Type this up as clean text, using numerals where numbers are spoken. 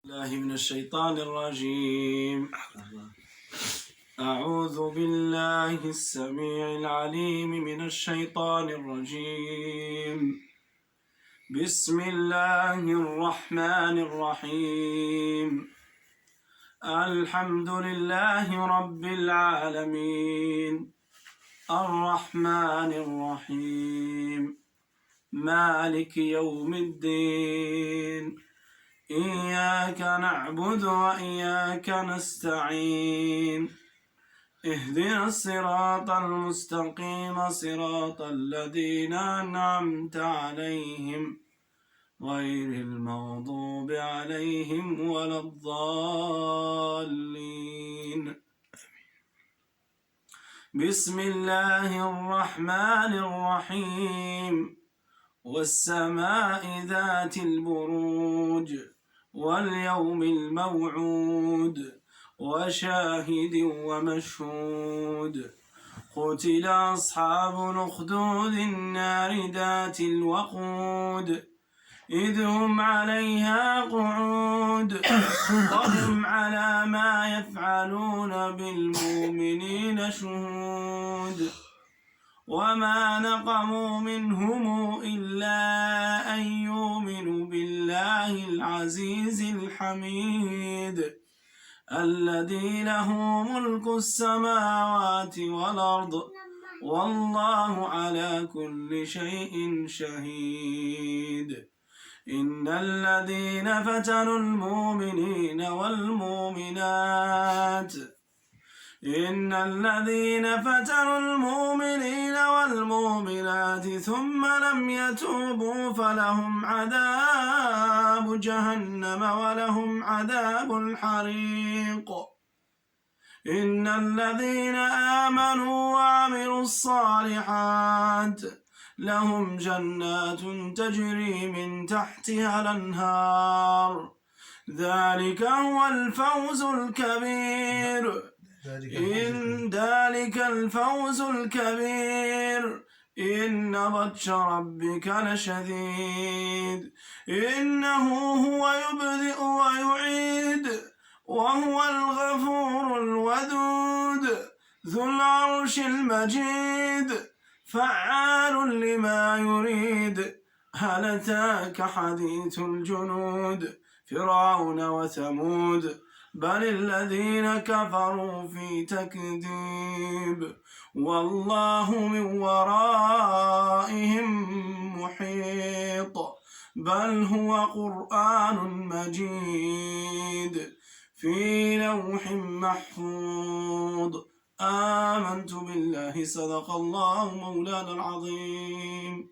الله من الشيطان الرجيم. أعوذ بالله السميع العليم من الشيطان الرجيم. بسم الله الرحمن الرحيم. الحمد لله رب العالمين الرحمن الرحيم مالك يوم الدين. إياك نعبد وإياك نستعين. اهدنا الصراط المستقيم صراط الذين أنعمت عليهم غير المغضوب عليهم ولا الضالين. بسم الله الرحمن الرحيم. والسماء ذات البروج واليوم الموعود وشاهد ومشهود. قتل أصحاب الأخدود النار ذات الوقود إذ هم عليها قعود وهم على ما يفعلون بالمؤمنين شهود. وما نقموا منهم إلا أن يؤمنوا بالله العزيز الحميد الذي له ملك السماوات والأرض والله على كل شيء شهيد. إن الذين فتنوا المؤمنين والمؤمنات ثم لم يتوبوا فلهم عذاب جهنم ولهم عذاب الحريق. إن الذين آمنوا وعملوا الصالحات لهم جنات تجري من تحتها الأنهار ذلك هو الفوز الكبير. إن بطش ربك لشديد. إنه هو يبدئ ويعيد وهو الغفور الودود ذو العرش المجيد فعال لما يريد. هل أتاك حديث الجنود فرعون وثمود بل الذين كفروا في تكذيب والله من ورائهم محيط. بل هو قرآن مجيد في لوح محفوظ. آمنت بالله صدق الله مولانا العظيم.